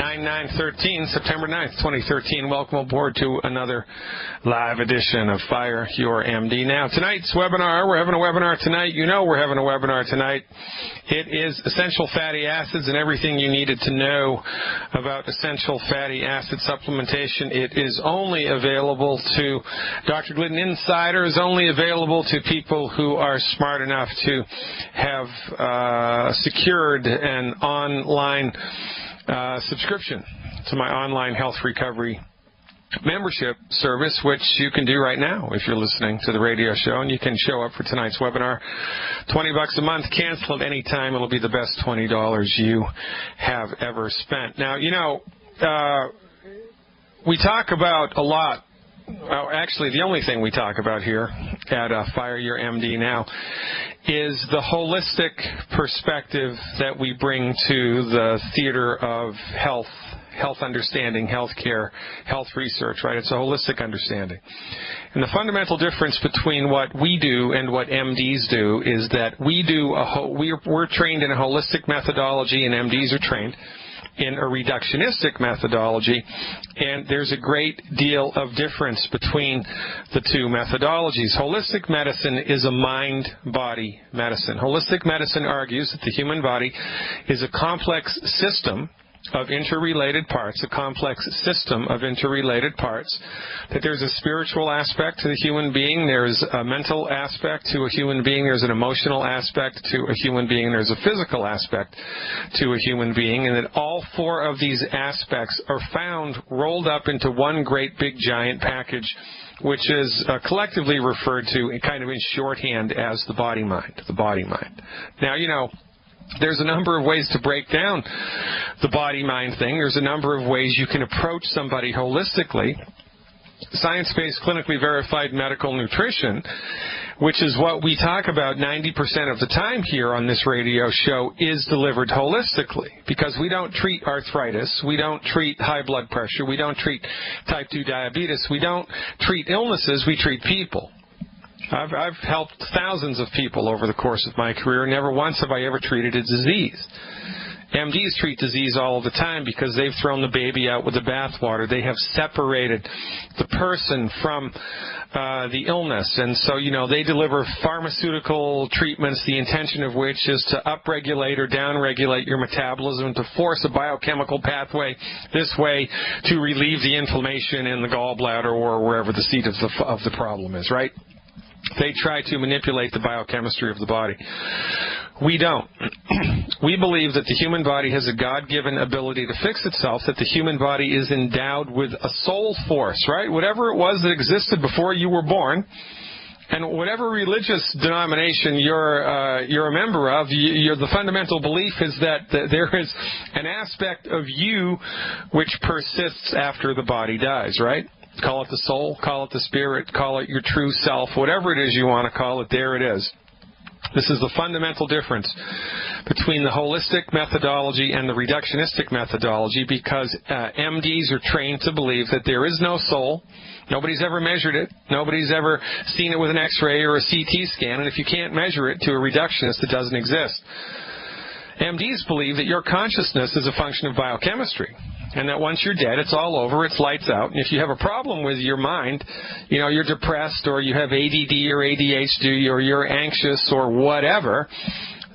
9/9/13, September 9th, 2013. Welcome aboard to another live edition of Fire Your MD. Now, tonight's webinar, we're having a webinar tonight. You know we're having a webinar tonight. It is Essential Fatty Acids and everything you needed to know about essential fatty acid supplementation. It is only available to Dr. Glidden Insiders, only available to people who are smart enough to have secured an online subscription to my online health recovery membership service, which you can do right now if you're listening to the radio show, and you can show up for tonight's webinar. $20 a month, cancel at any time. It'll be the best $20 you have ever spent. Now, you know, we talk about a lot. Well, actually, the only thing we talk about here at Fire Your MD now is the holistic perspective that we bring to the theater of health understanding, healthcare, health research, right? It's a holistic understanding. And the fundamental difference between what we do and what MDs do is that we're trained in a holistic methodology, and MDs are trained in a reductionistic methodology, and there's a great deal of difference between the two methodologies. Holistic medicine is a mind-body medicine. Holistic medicine argues that the human body is a complex system of interrelated parts, that there's a spiritual aspect to the human being, there's a mental aspect to a human being, there's an emotional aspect to a human being, there's a physical aspect to a human being, and that all four of these aspects are found rolled up into one great big giant package, which is collectively referred to kind of in shorthand as the body-mind, Now, you know, there's a number of ways to break down the body-mind thing. There's a number of ways you can approach somebody holistically. Science-based, clinically verified medical nutrition, which is what we talk about 90% of the time here on this radio show, is delivered holistically, because we don't treat arthritis, we don't treat high blood pressure, we don't treat type 2 diabetes, we don't treat illnesses, we treat people. I've helped thousands of people over the course of my career. Never once have I ever treated a disease. MDs treat disease all the time because they've thrown the baby out with the bathwater. They have separated the person from the illness. And so, you know, they deliver pharmaceutical treatments, the intention of which is to upregulate or downregulate your metabolism, to force a biochemical pathway this way to relieve the inflammation in the gallbladder or wherever the seat of the problem is, right? They try to manipulate the biochemistry of the body. We don't. We believe that the human body has a God-given ability to fix itself, that the human body is endowed with a soul force, right? Whatever it was that existed before you were born, and whatever religious denomination you're a member of, the fundamental belief is that there is an aspect of you which persists after the body dies, right? Call it the soul, call it the spirit, call it your true self, whatever it is you want to call it, there it is. This is the fundamental difference between the holistic methodology and the reductionistic methodology, because MDs are trained to believe that there is no soul. Nobody's ever measured it. Nobody's ever seen it with an X-ray or a CT scan, and if you can't measure it to a reductionist, it doesn't exist. MDs believe that your consciousness is a function of biochemistry, and that once you're dead, it's all over, it's lights out. And if you have a problem with your mind, you know, you're depressed, or you have ADD or ADHD, or you're anxious or whatever,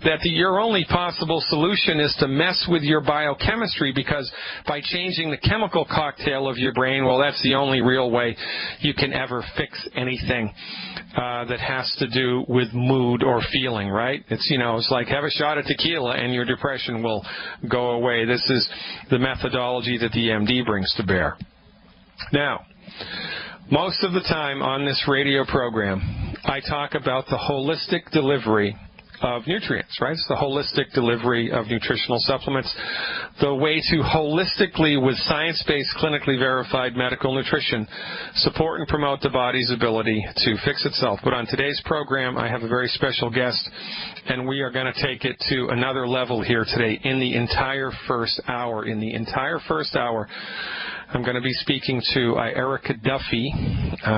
that your only possible solution is to mess with your biochemistry, because by changing the chemical cocktail of your brain, well, that's the only real way you can ever fix anything that has to do with mood or feeling, right? It's, you know, it's like have a shot of tequila and your depression will go away. This is the methodology that the MD brings to bear. Now, most of the time on this radio program, I talk about the holistic delivery of nutrients, right? It's the holistic delivery of nutritional supplements, the way to holistically, with science-based, clinically verified medical nutrition, support and promote the body's ability to fix itself. But on today's program, I have a very special guest, and we are going to take it to another level here today in the entire first hour. I'm going to be speaking to Erica Duffy.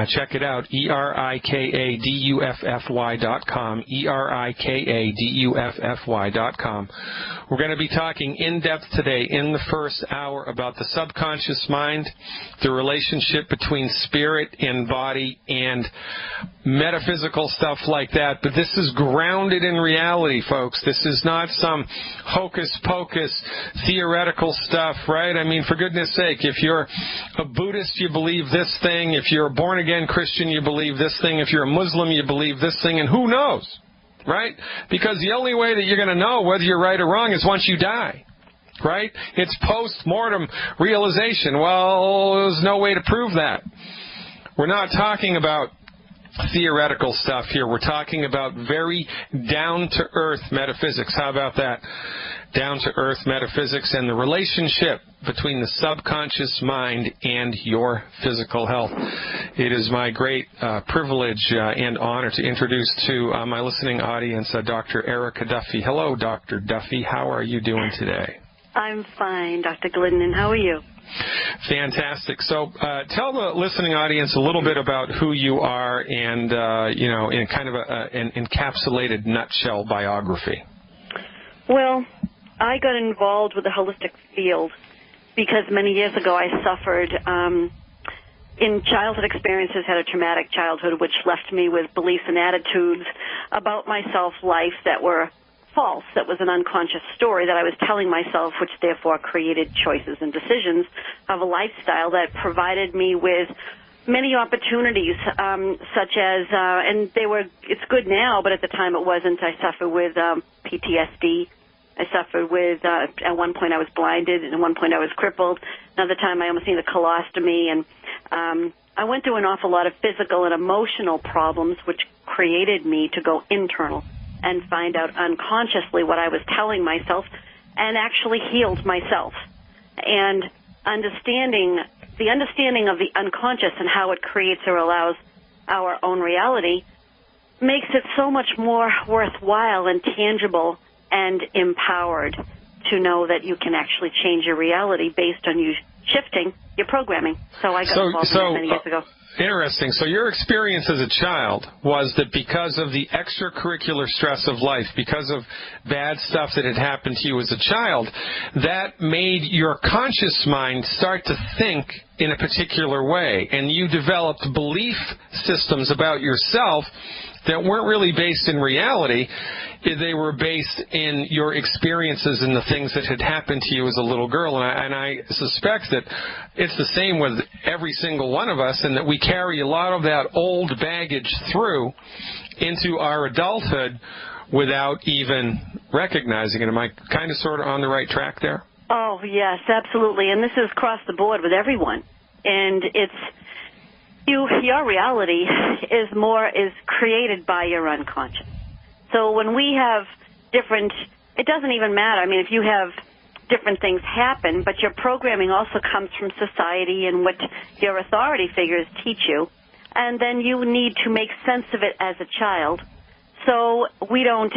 Check it out, ErikaDuffy.com, ErikaDuffy.com. We're going to be talking in depth today in the first hour about the subconscious mind, the relationship between spirit and body, and metaphysical stuff like that. But this is grounded in reality, folks. This is not some hocus-pocus theoretical stuff, right? I mean, for goodness sake, if you're a Buddhist, you believe this thing. If you're a born-again Christian, you believe this thing. If you're a Muslim, you believe this thing. And who knows, right? Because the only way that you're going to know whether you're right or wrong is once you die, right? It's post-mortem realization. Well, there's no way to prove that. We're not talking about theoretical stuff here. We're talking about very down-to-earth metaphysics. How about that? Down-to-earth metaphysics and the relationship between the subconscious mind and your physical health. It is my great privilege and honor to introduce to my listening audience Dr. Erica Duffy. Hello, Dr. Duffy. How are you doing today? I'm fine, Dr. Glidden, and how are you? Fantastic. So tell the listening audience a little bit about who you are and, in kind of an encapsulated nutshell biography. Well, I got involved with the holistic field because many years ago I suffered in childhood experiences, had a traumatic childhood, which left me with beliefs and attitudes about my self-life that were false. That was an unconscious story that I was telling myself, which therefore created choices and decisions of a lifestyle that provided me with many opportunities, such as, and it's good now, but at the time it wasn't. I suffered with PTSD. I suffered with, at one point I was blinded, and at one point I was crippled. Another time I almost needed a colostomy, and I went through an awful lot of physical and emotional problems, which created me to go internal and find out unconsciously what I was telling myself, and actually healed myself. And the understanding of the unconscious and how it creates or allows our own reality makes it so much more worthwhile and tangible and empowered to know that you can actually change your reality based on you shifting your programming. So I got involved in that many years ago. Interesting. So your experience as a child was that because of the extracurricular stress of life, because of bad stuff that had happened to you as a child, that made your conscious mind start to think in a particular way, and you developed belief systems about yourself that weren't really based in reality. They were based in your experiences and the things that had happened to you as a little girl. And I suspect that it's the same with every single one of us, and that we carry a lot of that old baggage through into our adulthood without even recognizing it. Am I kind of sort of on the right track there? Oh, yes, absolutely. And this is across the board with everyone. And your reality is created by your unconscious. So when we have it doesn't even matter. I mean, if you have different things happen, but your programming also comes from society and what your authority figures teach you, and then you need to make sense of it as a child. So we don't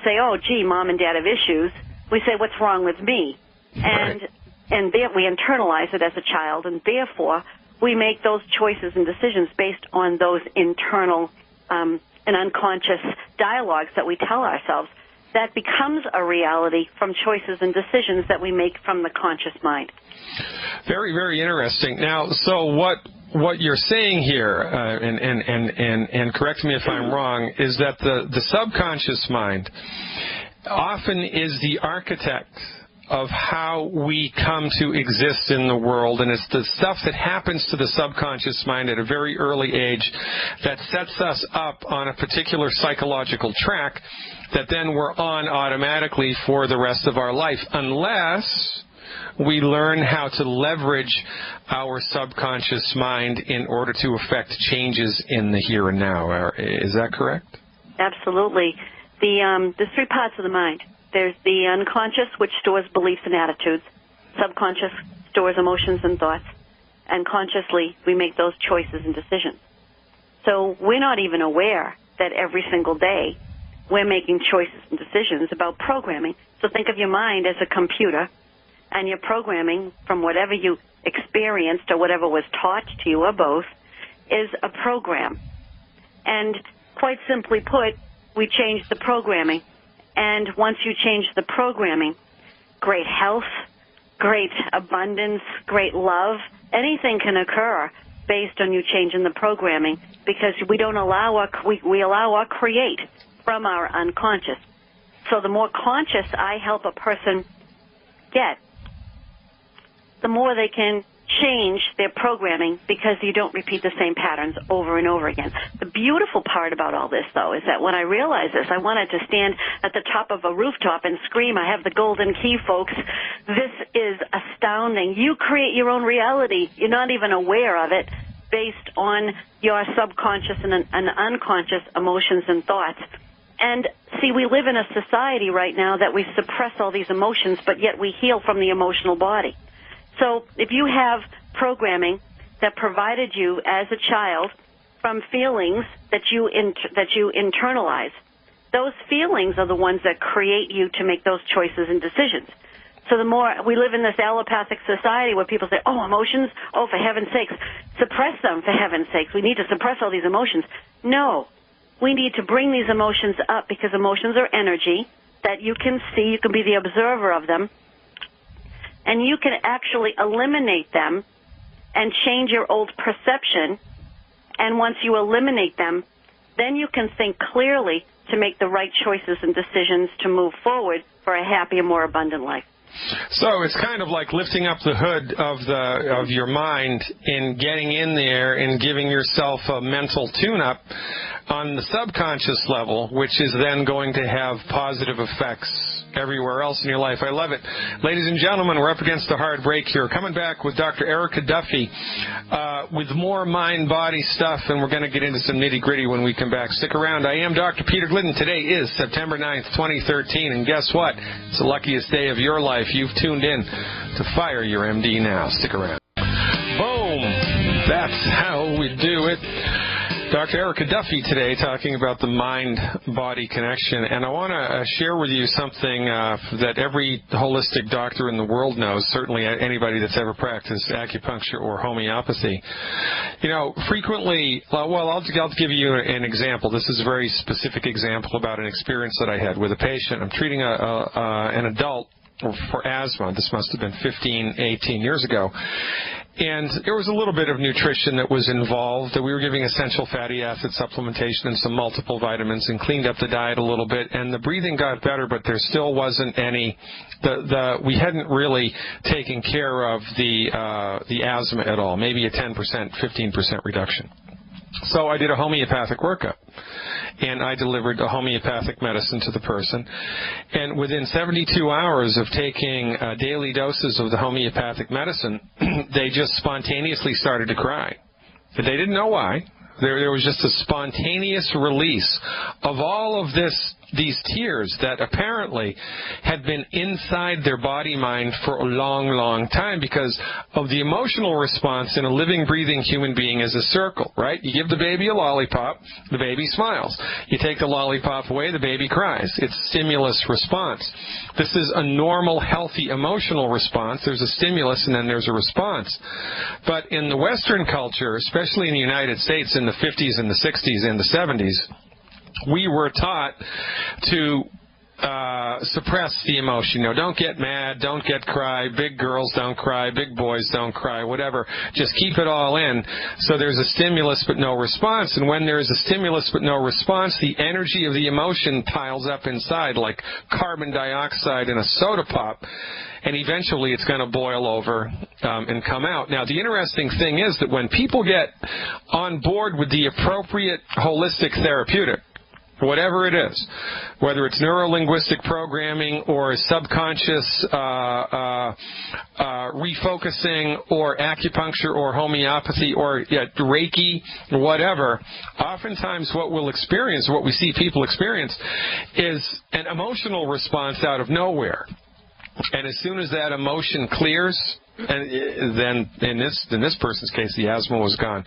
say, oh, gee, mom and dad have issues. We say, what's wrong with me? Right. And we internalize it as a child, and therefore we make those choices and decisions based on those internal and unconscious dialogues that we tell ourselves. That becomes a reality from choices and decisions that we make from the conscious mind. Very, very interesting. Now, so what you're saying here, and correct me if I'm wrong, is that the subconscious mind often is the architect of how we come to exist in the world, and it's the stuff that happens to the subconscious mind at a very early age that sets us up on a particular psychological track that then we're on automatically for the rest of our life, unless we learn how to leverage our subconscious mind in order to affect changes in the here and now. Is that correct? Absolutely. There's three parts of the mind. There's the unconscious, which stores beliefs and attitudes. Subconscious stores emotions and thoughts. And consciously, we make those choices and decisions. So we're not even aware that every single day we're making choices and decisions about programming. So think of your mind as a computer, and you're programming from whatever you experienced or whatever was taught to you or both is a program. And quite simply put, we change the programming. And once you change the programming, great health, great abundance, great love, anything can occur based on you changing the programming, because we don't allow we allow our create from our unconscious. So the more conscious I help a person get, the more they can change their programming, because you don't repeat the same patterns over and over again. The beautiful part about all this, though, is that when I realized this, I wanted to stand at the top of a rooftop and scream, "I have the golden key, folks. This is astounding. You create your own reality. You're not even aware of it, based on your subconscious and unconscious emotions and thoughts." And see, we live in a society right now that we suppress all these emotions, but yet we heal from the emotional body. So if you have programming that provided you as a child from feelings that you internalize, those feelings are the ones that create you to make those choices and decisions. So the more we live in this allopathic society where people say, "Oh, emotions, oh, for heaven's sakes, suppress them, for heaven's sakes. We need to suppress all these emotions." No, we need to bring these emotions up, because emotions are energy that you can see. You can be the observer of them. And you can actually eliminate them and change your old perception. And once you eliminate them, then you can think clearly to make the right choices and decisions to move forward for a happier, more abundant life. So it's kind of like lifting up the hood of your mind and getting in there and giving yourself a mental tune-up on the subconscious level, which is then going to have positive effects everywhere else in your life. I love it. Ladies and gentlemen, we're up against a hard break here. Coming back with Dr. Erica Duffy with more mind-body stuff, and we're going to get into some nitty-gritty when we come back. Stick around. I am Dr. Peter Glidden. Today is September 9th, 2013, and guess what? It's the luckiest day of your life. You've tuned in to Fire Your MD Now. Stick around. Boom! That's how we do it. Dr. Erica Duffy today talking about the mind-body connection, and I want to share with you something that every holistic doctor in the world knows, certainly anybody that's ever practiced acupuncture or homeopathy. You know, frequently, I'll give you an example. This is a very specific example about an experience that I had with a patient. I'm treating an adult for asthma. This must have been 15, 18 years ago. And there was a little bit of nutrition that was involved. We were giving essential fatty acid supplementation and some multiple vitamins, and cleaned up the diet a little bit. And the breathing got better, but there still wasn't any. We hadn't really taken care of the asthma at all. Maybe a 10%, 15% reduction. So I did a homeopathic workup, and I delivered a homeopathic medicine to the person. And within 72 hours of taking daily doses of the homeopathic medicine, they just spontaneously started to cry. They didn't know why. There was just a spontaneous release of all of these tears that apparently had been inside their body-mind for a long, long time, because of the emotional response in a living, breathing human being is a circle, right? You give the baby a lollipop, the baby smiles. You take the lollipop away, the baby cries. It's stimulus response. This is a normal, healthy emotional response. There's a stimulus and then there's a response. But in the Western culture, especially in the United States in the 50s and the 60s and the 70s, we were taught to suppress the emotion. You know, don't get mad, don't cry, big girls don't cry, big boys don't cry, whatever. Just keep it all in. So there's a stimulus but no response. And when there's a stimulus but no response, the energy of the emotion piles up inside like carbon dioxide in a soda pop. And eventually it's going to boil over and come out. Now, the interesting thing is that when people get on board with the appropriate holistic therapeutic, whatever it is, whether it's neuro-linguistic programming or subconscious refocusing or acupuncture or homeopathy or Reiki, whatever, oftentimes what we'll experience, what we see people experience, is an emotional response out of nowhere. And as soon as that emotion clears, And then in this person's case, the asthma was gone.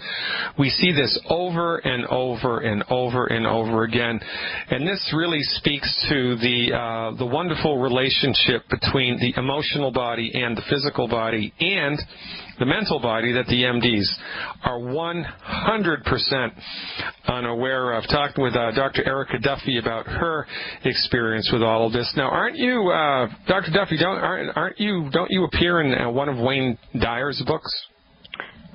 We see this over and over and over and over again, and this really speaks to the wonderful relationship between the emotional body and the physical body and the mental body that the MDs are 100% unaware of. Talking with Dr. Erica Duffy about her experience with all of this. Now, aren't you, Dr. Duffy? Don't you appear in one of Wayne Dyer's books?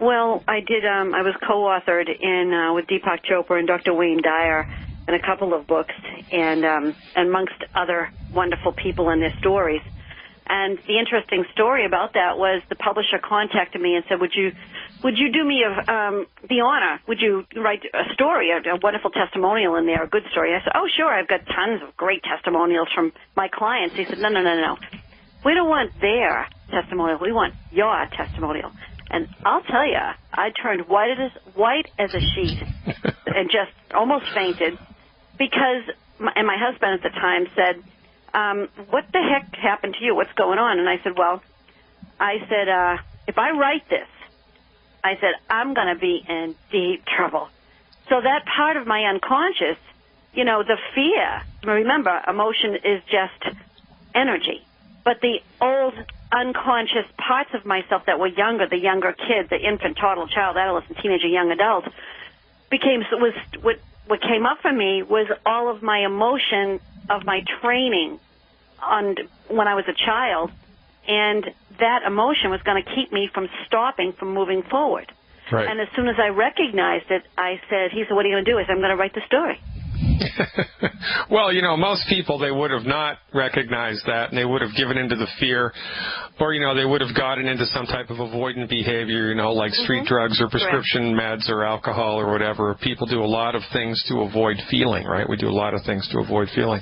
Well, I did. I was co-authored with Deepak Chopra and Dr. Wayne Dyer in a couple of books, and amongst other wonderful people and their stories. And the interesting story about that was the publisher contacted me and said, would you do me the honor? Would you write a story, a wonderful testimonial in there, a good story? I said, oh, sure, I've got tons of great testimonials from my clients. He said, no. We don't want their testimonial. We want your testimonial. And I'll tell you, I turned white as a sheet and just almost fainted because my husband at the time said, what the heck happened to you? What's going on? And I said, if I write this, I said, I'm going to be in deep trouble. So that part of my unconscious, the fear, remember, emotion is just energy. But the old unconscious parts of myself that were younger, the younger kid, the infant, toddler, child, adolescent, teenager, young adult, what came up for me was all of my emotion of my training when I was a child, and that emotion was going to keep me from stopping, from moving forward. Right. And as soon as I recognized it, he said, what are you going to do? I said, I'm going to write the story. Well, most people, they would have not recognized that, and they would have given into the fear, or, they would have gotten into some type of avoidant behavior, like street drugs or prescription meds or alcohol or whatever. People do a lot of things to avoid feeling, right? We do a lot of things to avoid feeling.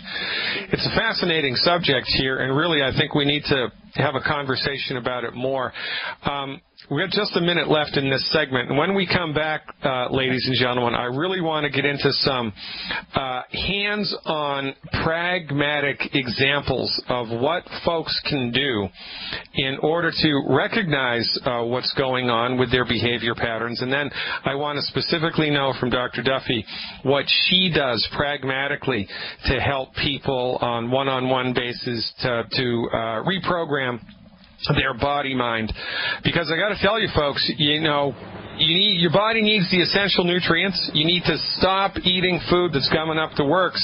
It's a fascinating subject here, and really I think we need to have a conversation about it more. We have just a minute left in this segment. And when we come back, ladies and gentlemen, I really want to get into some hands-on, pragmatic examples of what folks can do in order to recognize what's going on with their behavior patterns. And then I want to specifically know from Dr. Duffy what she does pragmatically to help people on one-on-one basis to reprogram their body-mind. Because I got to tell you, folks, your body needs the essential nutrients. You need to stop eating food that's coming up the works.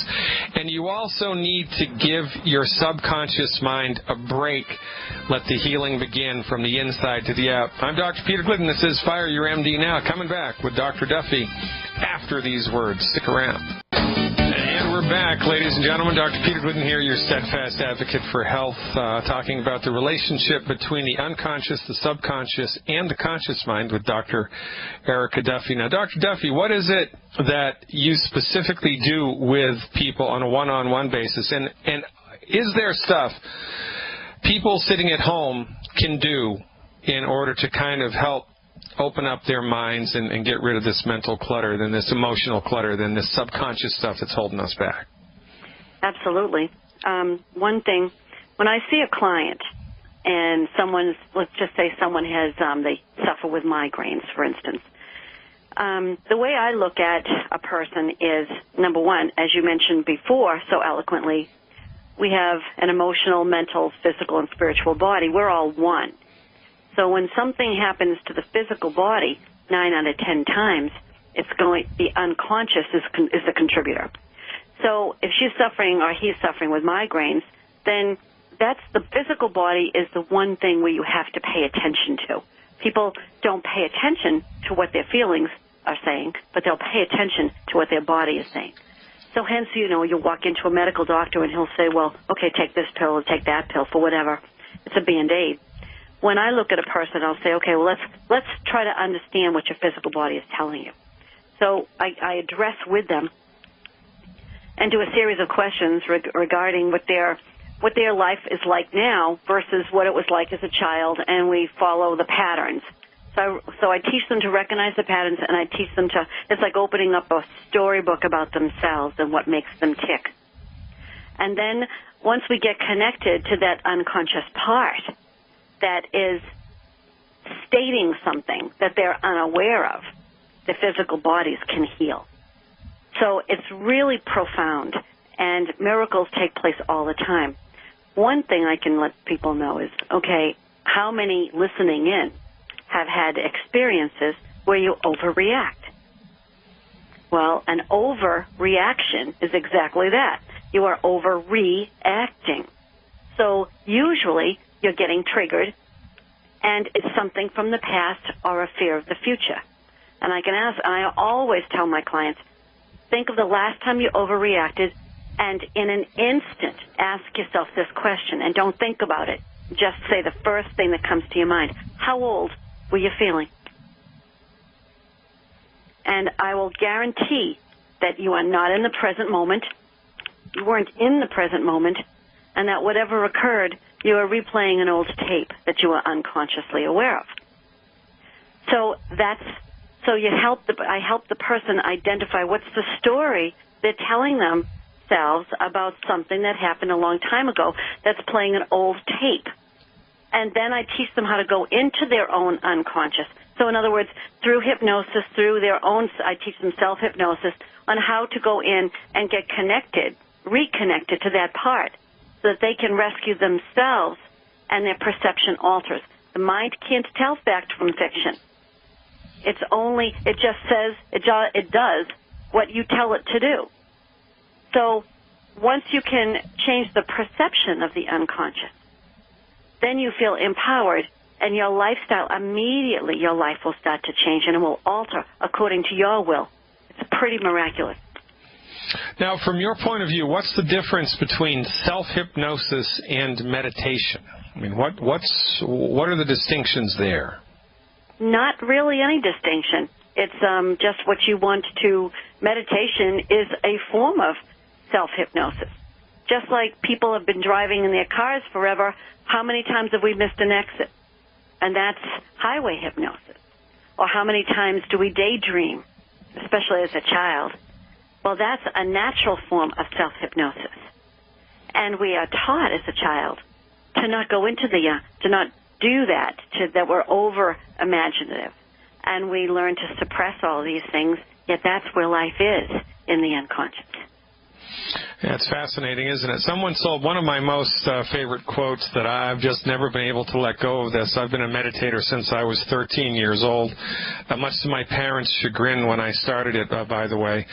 And you also need to give your subconscious mind a break. Let the healing begin from the inside to the out. I'm Dr. Peter Glidden. This is Fire Your MD Now. Coming back with Dr. Duffy after these words. Stick around. And we're back, ladies and gentlemen. Dr. Peter Glidden here, your steadfast advocate for health, talking about the relationship between the unconscious, the subconscious, and the conscious mind with Dr. Erica Duffy. Now, Dr. Duffy, what is it that you specifically do with people on a one-on-one basis? And is there stuff people sitting at home can do in order to kind of help open up their minds and get rid of this mental clutter, then this emotional clutter, then this subconscious stuff that's holding us back? Absolutely. One thing, when I see a client and let's just say someone has, they suffer with migraines, for instance, the way I look at a person is, number one, as you mentioned before so eloquently, we have an emotional, mental, physical, and spiritual body. We're all one. So when something happens to the physical body, 9 out of 10 times, the unconscious is the contributor. So if she's suffering or he's suffering with migraines, then that's the physical body is the one thing where you have to pay attention to. People don't pay attention to what their feelings are saying, but they'll pay attention to what their body is saying. So hence, you walk into a medical doctor and he'll say, well, okay, take this pill or take that pill for whatever. It's a Band-Aid. When I look at a person, I'll say, okay, well, let's try to understand what your physical body is telling you. So I address with them and do a series of questions regarding what their life is like now versus what it was like as a child, and we follow the patterns. So I teach them to recognize the patterns, and I teach them it's like opening up a storybook about themselves and what makes them tick. And then once we get connected to that unconscious part, that is stating something that they're unaware of, the physical bodies can heal. So it's really profound, and miracles take place all the time. One thing I can let people know is, okay, how many listening in have had experiences where you overreact? Well, an overreaction is exactly that. You are overreacting. So usually you're getting triggered, and it's something from the past or a fear of the future. And I always tell my clients, think of the last time you overreacted, and in an instant ask yourself this question, and don't think about it. Just say the first thing that comes to your mind. How old were you feeling? And I will guarantee that you are not in the present moment, you weren't in the present moment, and that whatever occurred, you are replaying an old tape that you were unconsciously aware of. So I help the person identify what's the story they're telling themselves about something that happened a long time ago that's playing an old tape. And then I teach them how to go into their own unconscious. So in other words, through hypnosis, I teach them self-hypnosis on how to go in and get reconnected to that part so that they can rescue themselves and their perception alters. The mind can't tell fact from fiction. It just says, it does what you tell it to do. So once you can change the perception of the unconscious, then you feel empowered, and your lifestyle, immediately your life will start to change, and it will alter according to your will. It's pretty miraculous. Now, from your point of view, what's the difference between self-hypnosis and meditation? I mean, what are the distinctions there? Not really any distinction. It's just what you want to. Meditation is a form of self-hypnosis. Just like people have been driving in their cars forever, how many times have we missed an exit? And that's highway hypnosis. Or how many times do we daydream, especially as a child? Well, that's a natural form of self-hypnosis. And we are taught as a child to not go into to not do that, that we're over-imaginative. And we learn to suppress all these things, yet that's where life is, in the unconscious. Yeah, it's fascinating, isn't it? Someone sold one of my most favorite quotes that I've just never been able to let go of this. I've been a meditator since I was 13 years old, much to my parents' chagrin when I started it, by the way.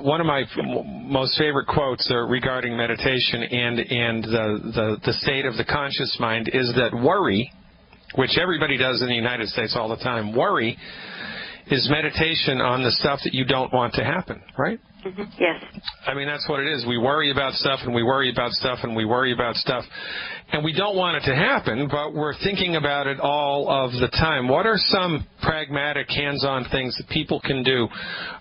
One of my most favorite quotes regarding meditation and the state of the conscious mind is that worry, which everybody does in the United States all the time, worry is meditation on the stuff that you don't want to happen, right? Mm-hmm. Yes. I mean, that's what it is. We worry about stuff, and we worry about stuff, and we worry about stuff. And we don't want it to happen, but we're thinking about it all of the time. What are some pragmatic, hands-on things that people can do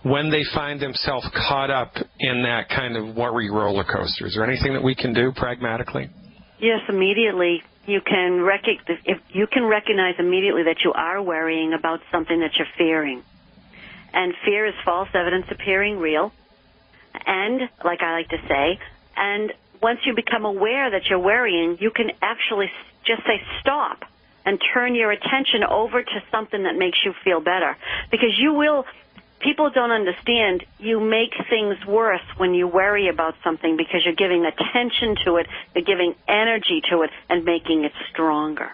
when they find themselves caught up in that kind of worry roller coaster? Is there anything that we can do pragmatically? Yes, immediately. You can recognize immediately that you are worrying about something that you're fearing. And fear is false evidence appearing real. And, like I like to say, and once you become aware that you're worrying, you can actually just say stop and turn your attention over to something that makes you feel better. Because people don't understand, you make things worse when you worry about something because you're giving attention to it, you're giving energy to it, and making it stronger.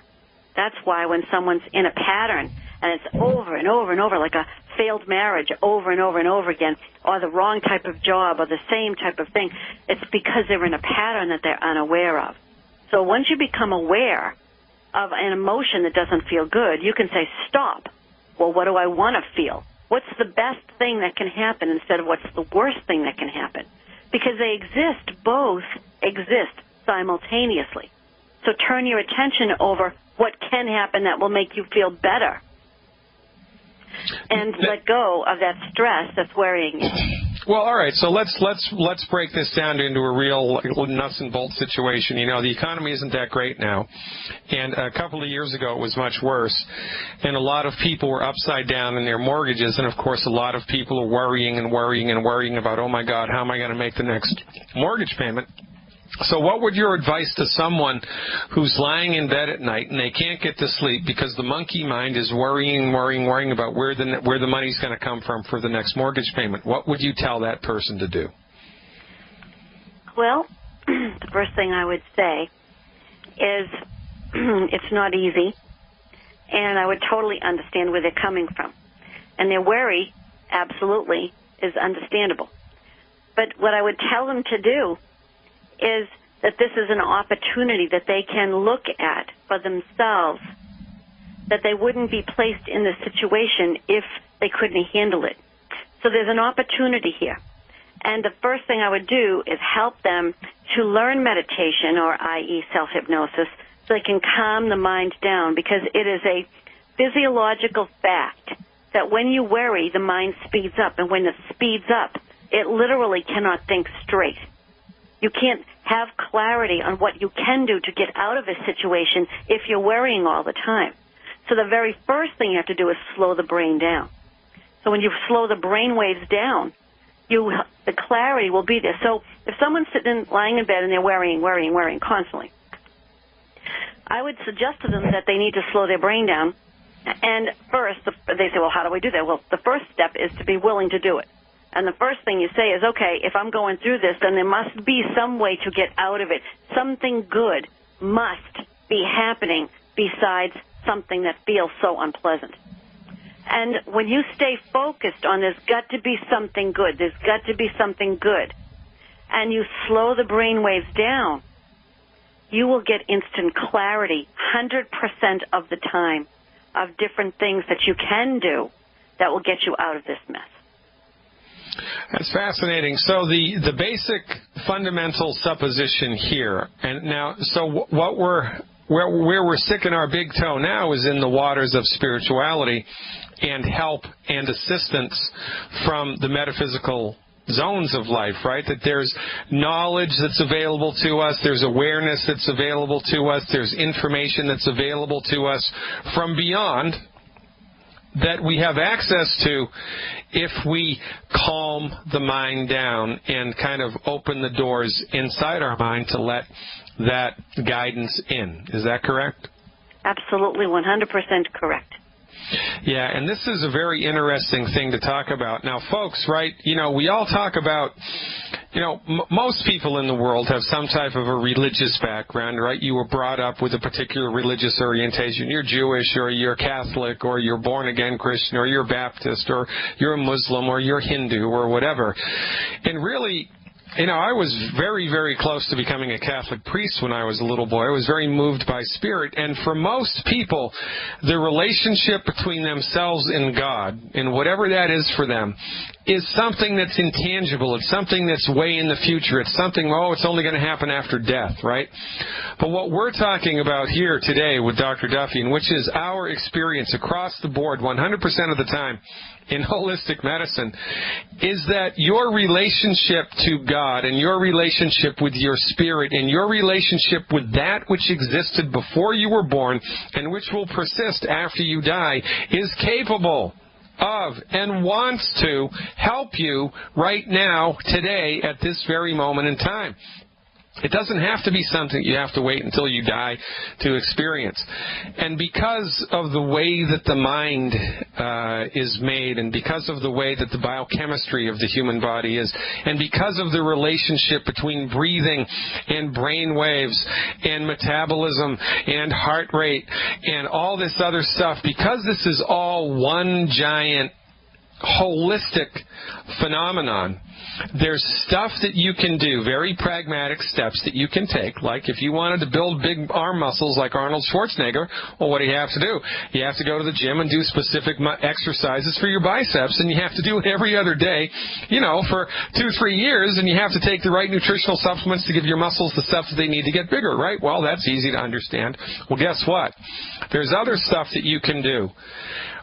That's why when someone's in a pattern, and it's over and over and over, like a failed marriage over and over and over again, or the wrong type of job, or the same type of thing, it's because they're in a pattern that they're unaware of. So once you become aware of an emotion that doesn't feel good, you can say, stop. Well, what do I want to feel? What's the best thing that can happen instead of what's the worst thing that can happen? Because they both exist simultaneously. So turn your attention over what can happen that will make you feel better. And let go of that stress that's worrying you. Well, all right. So let's break this down into a real nuts and bolts situation. You know, the economy isn't that great now, and a couple of years ago it was much worse. And a lot of people were upside down in their mortgages, and of course, a lot of people are worrying about, oh my God, how am I going to make the next mortgage payment? So what would your advice to someone who's lying in bed at night and they can't get to sleep because the monkey mind is worrying about where the money's going to come from for the next mortgage payment? What would you tell that person to do? Well, the first thing I would say is it's not easy, and I would totally understand where they're coming from. And their worry, absolutely, is understandable. But what I would tell them to do is that this is an opportunity that they can look at for themselves, that they wouldn't be placed in this situation if they couldn't handle it. So there's an opportunity here. And the first thing I would do is help them to learn meditation, or i.e. self-hypnosis, so they can calm the mind down, because it is a physiological fact that when you worry, the mind speeds up. And when it speeds up, it literally cannot think straight. You can't have clarity on what you can do to get out of a situation if you're worrying all the time. So the very first thing you have to do is slow the brain down. So when you slow the brain waves down, the clarity will be there. So if someone's lying in bed and they're worrying constantly, I would suggest to them that they need to slow their brain down. And first, they say, well, how do I do that? Well, the first step is to be willing to do it. And the first thing you say is, okay, if I'm going through this, then there must be some way to get out of it. Something good must be happening besides something that feels so unpleasant. And when you stay focused on there's got to be something good, there's got to be something good, and you slow the brain waves down, you will get instant clarity 100% of the time of different things that you can do that will get you out of this mess. That's fascinating. So the basic fundamental supposition here, and now, so what where we're sticking our big toe now is in the waters of spirituality and help and assistance from the metaphysical zones of life, right? That there's knowledge that's available to us, there's awareness that's available to us, there's information that's available to us from beyond that we have access to if we calm the mind down and kind of open the doors inside our mind to let that guidance in. Is that correct? Absolutely, 100% correct. Yeah, and this is a very interesting thing to talk about. Now, folks, right, we all talk about, most people in the world have some type of a religious background, right? You were brought up with a particular religious orientation. You're Jewish, or you're Catholic, or you're born-again Christian, or you're Baptist, or you're a Muslim, or you're Hindu, or whatever. And really, I was very, very close to becoming a Catholic priest when I was a little boy. I was very moved by spirit. And for most people, the relationship between themselves and God, and whatever that is for them, is something that's intangible. It's something that's way in the future. It's something, it's only going to happen after death, right? But what we're talking about here today with Dr. Duffy, and which is our experience across the board 100% of the time in holistic medicine, is that your relationship to God and your relationship with your spirit and your relationship with that which existed before you were born and which will persist after you die is capable of and wants to help you right now, today, at this very moment in time. It doesn't have to be something you have to wait until you die to experience. And because of the way that the mind is made, and because of the way that the biochemistry of the human body is, and because of the relationship between breathing and brain waves and metabolism and heart rate and all this other stuff, because this is all one giant holistic phenomenon, there's stuff that you can do, very pragmatic steps that you can take. Like if you wanted to build big arm muscles like Arnold Schwarzenegger, well, what do you have to do? You have to go to the gym and do specific exercises for your biceps, and you have to do it every other day, for 2-3 years, and you have to take the right nutritional supplements to give your muscles the stuff that they need to get bigger, right? Well, that's easy to understand. Well, guess what? There's other stuff that you can do.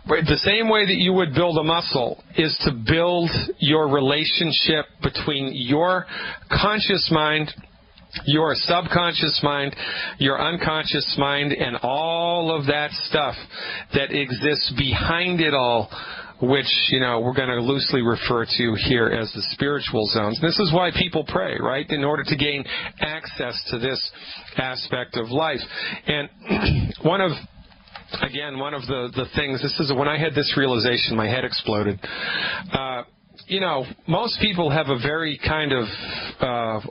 The same way that you would build a muscle is to build your relationship between your conscious mind, your subconscious mind, your unconscious mind, and all of that stuff that exists behind it all which, we're going to loosely refer to here as the spiritual zones. This is why people pray, right? In order to gain access to this aspect of life. And one of the things, this is when I had this realization, my head exploded. Most people have a very kind of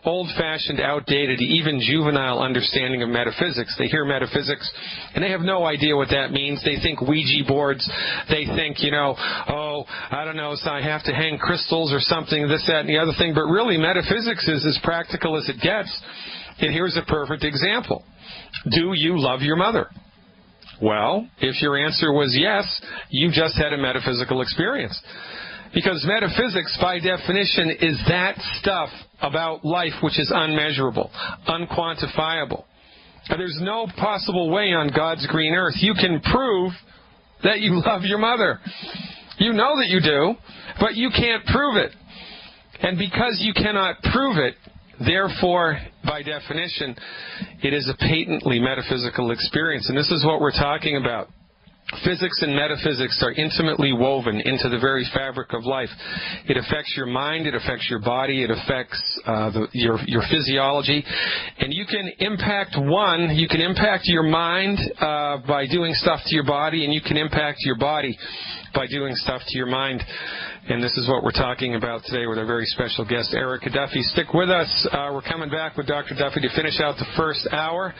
old-fashioned, outdated, even juvenile understanding of metaphysics. They hear metaphysics, and they have no idea what that means. They think Ouija boards. They think, I don't know, so I have to hang crystals or something, this, that, and the other thing. But really, metaphysics is as practical as it gets. And here's a perfect example. Do you love your mother? Well, if your answer was yes, you just had a metaphysical experience. Because metaphysics, by definition, is that stuff about life which is unmeasurable, unquantifiable. And there's no possible way on God's green earth you can prove that you love your mother. You know that you do, but you can't prove it. And because you cannot prove it, therefore, by definition, it is a patently metaphysical experience. And this is what we're talking about. Physics and metaphysics are intimately woven into the very fabric of life. It affects your mind, it affects your body, it affects your physiology. And you can impact you can impact your mind by doing stuff to your body, and you can impact your body by doing stuff to your mind. And this is what we're talking about today with our very special guest, Erica Duffy. Stick with us. We're coming back with Dr. Duffy to finish out the first hour.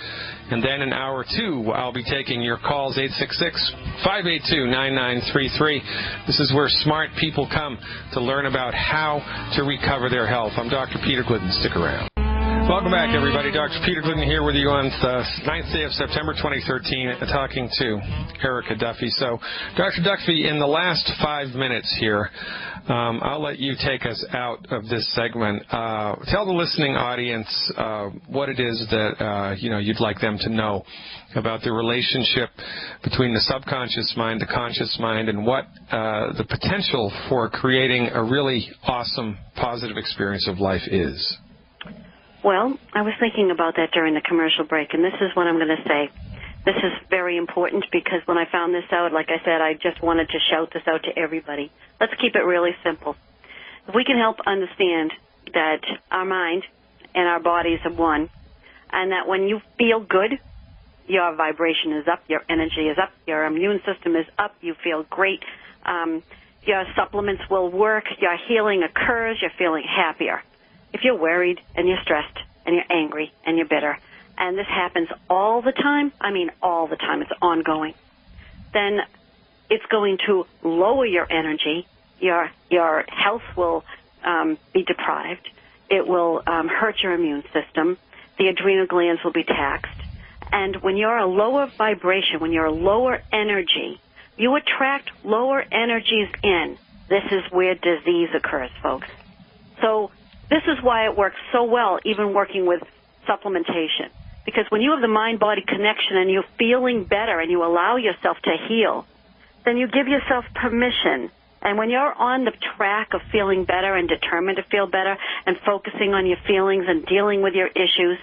And then in hour two, I'll be taking your calls, 866-582-9933. This is where smart people come to learn about how to recover their health. I'm Dr. Peter Glidden. Stick around. Welcome back, everybody. Dr. Peter Glidden here with you on the 9th day of September 2013, talking to Erica Duffy. So, Dr. Duffy, in the last 5 minutes here, I'll let you take us out of this segment. Tell the listening audience what it is that you'd like them to know about the relationship between the subconscious mind, the conscious mind, and what the potential for creating a really awesome, positive experience of life is. Well, I was thinking about that during the commercial break, and this is what I'm going to say. This is very important because when I found this out, like I said, I just wanted to shout this out to everybody. Let's keep it really simple. If we can help understand that our mind and our bodies are one, and that when you feel good, your vibration is up, your energy is up, your immune system is up, you feel great, your supplements will work, your healing occurs, you're feeling happier. If you're worried and you're stressed and you're angry and you're bitter, and this happens all the time, I mean all the time, it's ongoing, then it's going to lower your energy, your health will be deprived, it will hurt your immune system, the adrenal glands will be taxed, and when you're a lower vibration, when you're a lower energy, you attract lower energies in. This is where disease occurs, folks. So this is why it works so well, even working with supplementation. Because when you have the mind-body connection and you're feeling better and you allow yourself to heal, then you give yourself permission. And when you're on the track of feeling better and determined to feel better and focusing on your feelings and dealing with your issues,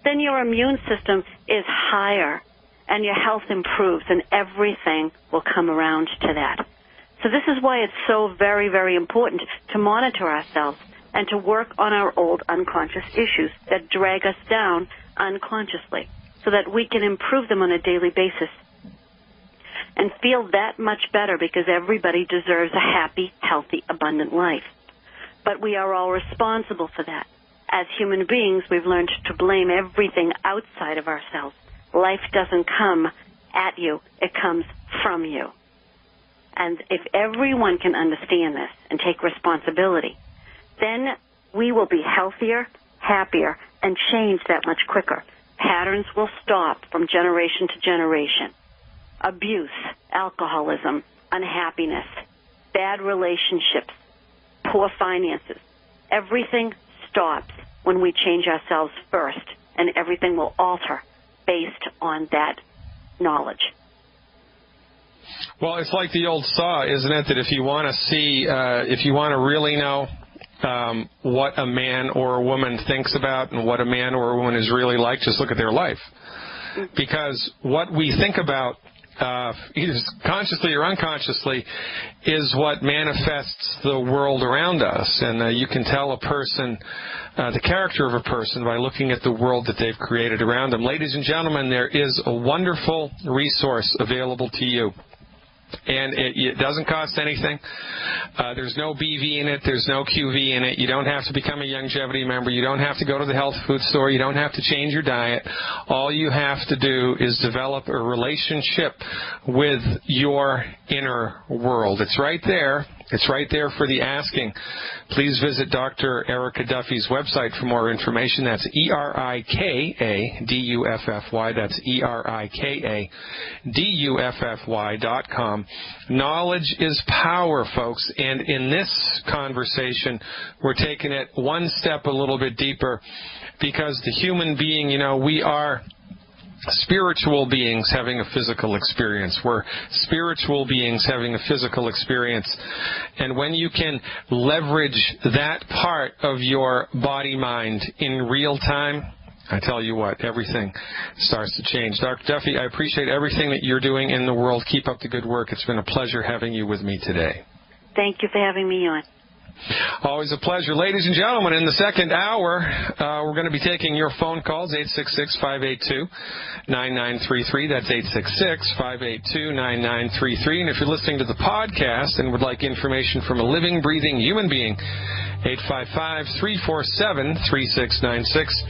then your immune system is higher and your health improves and everything will come around to that. So this is why it's so very, very important to monitor ourselves and to work on our old unconscious issues that drag us down unconsciously so that we can improve them on a daily basis and feel that much better, because everybody deserves a happy, healthy, abundant life. But we are all responsible for that. As human beings, we've learned to blame everything outside of ourselves. Life doesn't come at you, it comes from you. And if everyone can understand this and take responsibility, then we will be healthier, happier, and change that much quicker. Patterns will stop from generation to generation. Abuse, alcoholism, unhappiness, bad relationships, poor finances. Everything stops when we change ourselves first, and everything will alter based on that knowledge. Well, it's like the old saw, isn't it, that if you want to see, if you want to really know what a man or a woman thinks about and what a man or a woman is really like, just look at their life. Because what we think about either consciously or unconsciously, is what manifests the world around us. And you can tell a person, the character of a person, by looking at the world that they've created around them. Ladies and gentlemen, there is a wonderful resource available to you. And it doesn't cost anything. There's no BV in it. There's no QV in it. You don't have to become a Longevity member. You don't have to go to the health food store. You don't have to change your diet. All you have to do is develop a relationship with your inner world. It's right there. It's right there for the asking. Please visit Dr. Erica Duffy's website for more information. That's ERIKADUFFY. That's ERIKADUFFY.com. Knowledge is power, folks. And in this conversation, we're taking it one step a little bit deeper, because the human being, we are spiritual beings having a physical experience. We're spiritual beings having a physical experience. And when you can leverage that part of your body-mind in real time, I tell you what, everything starts to change. Dr. Duffy, I appreciate everything that you're doing in the world. Keep up the good work. It's been a pleasure having you with me today. Thank you for having me on. Always a pleasure. Ladies and gentlemen, in the second hour, we're going to be taking your phone calls, 866-582-9933. That's 866-582-9933. And if you're listening to the podcast and would like information from a living, breathing human being, 855-347-3696.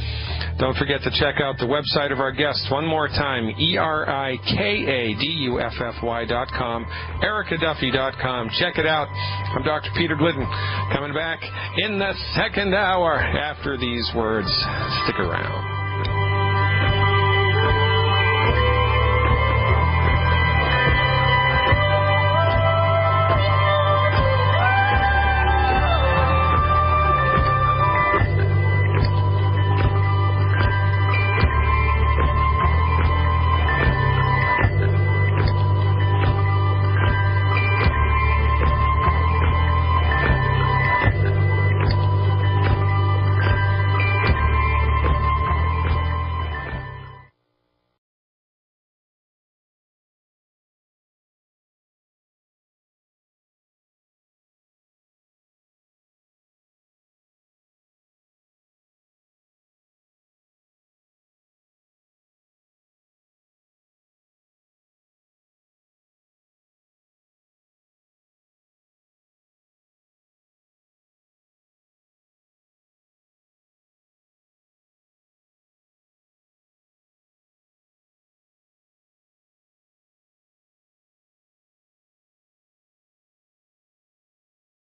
Don't forget to check out the website of our guest one more time, ERIKADUFFY.com, EricaDuffy.com. Check it out. I'm Dr. Peter Glidden, coming back in the second hour after these words. Stick around.